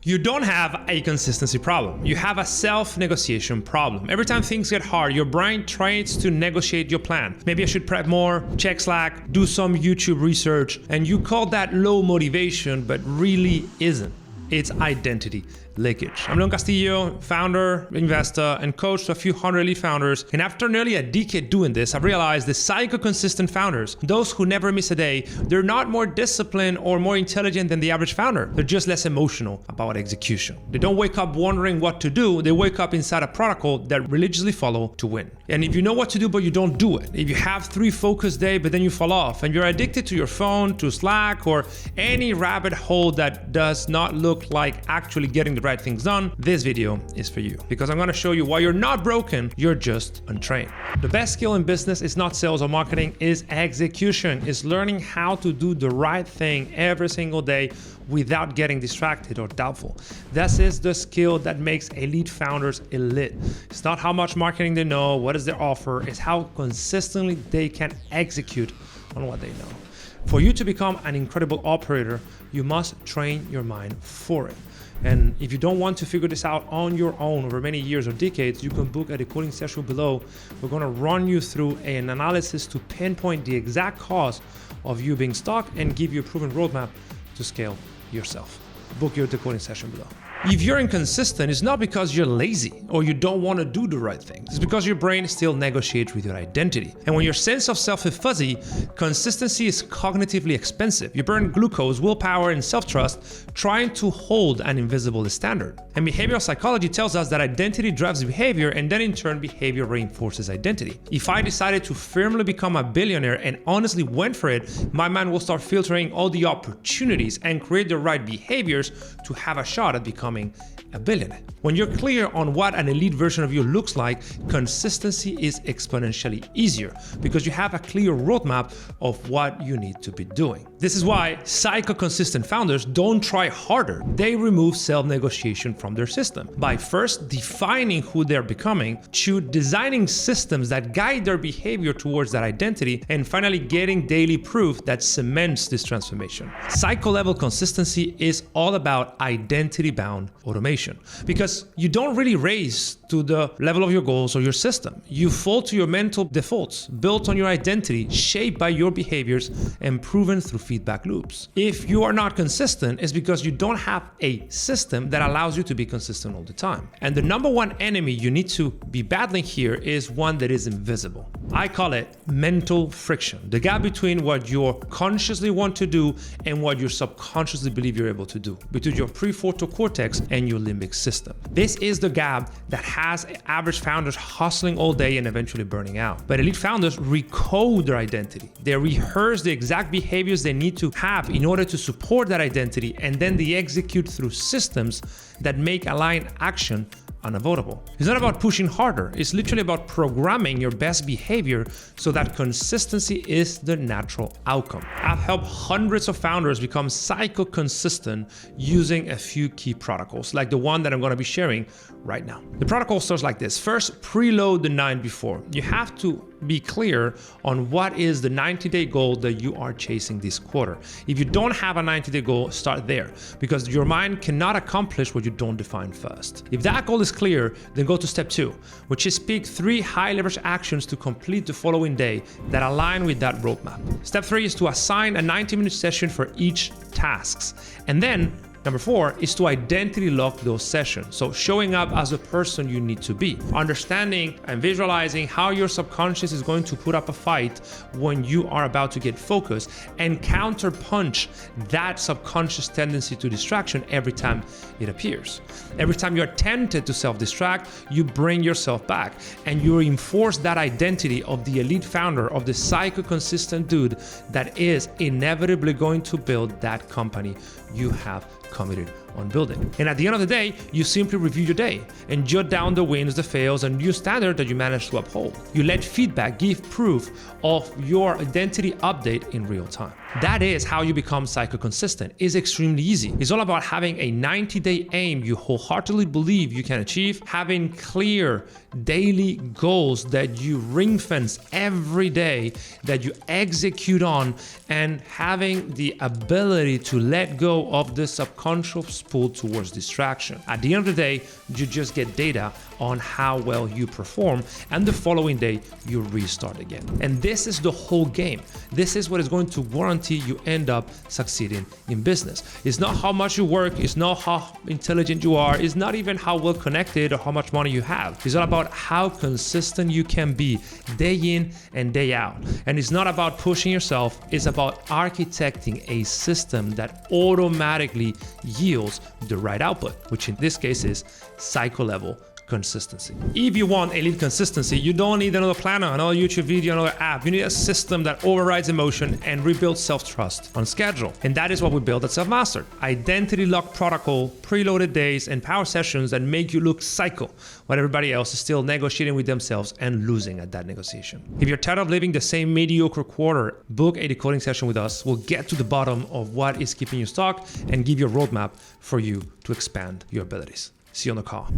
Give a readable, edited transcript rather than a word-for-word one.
You don't have a consistency problem. You have a self-negotiation problem. Every time things get hard, your brain tries to negotiate your plan. Maybe I should prep more, check Slack, do some YouTube research, and you call that low motivation, but really isn't. It's identity leakage. I'm Castillo, founder, investor, and coach to a few hundred elite founders. And after nearly a decade doing this, I've realized the psycho-consistent founders, those who never miss a day, they're not more disciplined or more intelligent than the average founder. They're just less emotional about execution. They don't wake up wondering what to do. They wake up inside a protocol that religiously follow to win. And if you know what to do, but you don't do it, if you have 3 focus days, but then you fall off, and you're addicted to your phone, to Slack, or any rabbit hole that does not look like actually getting the right things done, this video is for you. Because I'm gonna show you why you're not broken, you're just untrained. The best skill in business is not sales or marketing, is execution. It's learning how to do the right thing every single day without getting distracted or doubtful. This is the skill that makes elite founders elite. It's not how much marketing they know, what is their offer, it's how consistently they can execute on what they know. For you to become an incredible operator, you must train your mind for it. And if you don't want to figure this out on your own over many years or decades, you can book a recording session below. We're gonna run you through an analysis to pinpoint the exact cause of you being stuck and give you a proven roadmap to scale yourself. Book your decoding session below. If you're inconsistent, it's not because you're lazy or you don't want to do the right things. It's because your brain still negotiates with your identity. And when your sense of self is fuzzy, consistency is cognitively expensive. You burn glucose, willpower, and self-trust trying to hold an invisible standard. And behavioral psychology tells us that identity drives behavior, and then in turn, behavior reinforces identity. If I decided to firmly become a billionaire and honestly went for it, my mind will start filtering all the opportunities and create the right behaviors to have a shot at becoming a billionaire. When you're clear on what an elite version of you looks like, consistency is exponentially easier because you have a clear roadmap of what you need to be doing. This is why psycho-consistent founders don't try harder. They remove self-negotiation from their system by first defining who they're becoming, to designing systems that guide their behavior towards that identity, and finally getting daily proof that cements this transformation. Psycho-level consistency is all about identity-bound automation, because you don't really raise to the level of your goals or your system. You fall to your mental defaults built on your identity, shaped by your behaviors and proven through feedback loops. If you are not consistent, it's because you don't have a system that allows you to be consistent all the time. And the number one enemy you need to be battling here is one that is invisible. I call it mental friction, the gap between what you consciously want to do and what you subconsciously believe you're able to do, between your prefrontal cortex and your limbic system. This is the gap that has average founders hustling all day and eventually burning out. But elite founders recode their identity. They rehearse the exact behaviors they need to have in order to support that identity, and then they execute through systems that make aligned action unavoidable. It's not about pushing harder. It's literally about programming your best behavior so that consistency is the natural outcome. I've helped hundreds of founders become psycho-consistent using a few key protocols, like the one that I'm going to be sharing right now. The protocol starts like this. First, preload the night before. You have to be clear on what is the 90-day goal that you are chasing this quarter. If you don't have a 90-day goal, start there, because your mind cannot accomplish what you don't define first. If that goal is clear, then go to step 2, which is pick 3 high leverage actions to complete the following day that align with that roadmap. Step 3 is to assign a 90-minute session for each task. And then number 4 is to identity lock those sessions. So showing up as the person you need to be, understanding and visualizing how your subconscious is going to put up a fight when you are about to get focused, and counter punch that subconscious tendency to distraction every time it appears. Every time you're tempted to self-distract, you bring yourself back and you reinforce that identity of the elite founder, of the psycho-consistent dude that is inevitably going to build that company you have committed on building. And at the end of the day, you simply review your day and jot down the wins, the fails, and new standard that you managed to uphold. You let feedback give proof of your identity update in real time. That is how you become psycho-consistent. It's extremely easy. It's all about having a 90-day aim you wholeheartedly believe you can achieve, having clear daily goals that you ring fence every day, that you execute on, and having the ability to let go of the subconscious pull towards distraction. At the end of the day, you just get data on how well you perform, and the following day you restart again. And this is the whole game. This is what is going to guarantee you end up succeeding in business. It's not how much you work, it's not how intelligent you are, it's not even how well connected or how much money you have. It's all about how consistent you can be day in and day out. And it's not about pushing yourself, it's about architecting a system that automatically yields the right output, which in this case is psycho-level consistency. If you want elite consistency, you don't need another planner, another YouTube video, another app. You need a system that overrides emotion and rebuilds self-trust on schedule. And that is what we built at Selfmastered. Identity lock protocol, preloaded days, and power sessions that make you look psycho while everybody else is still negotiating with themselves and losing at that negotiation. If you're tired of living the same mediocre quarter, book a decoding session with us. We'll get to the bottom of what is keeping you stuck and give you a roadmap for you to expand your abilities. See you on the call.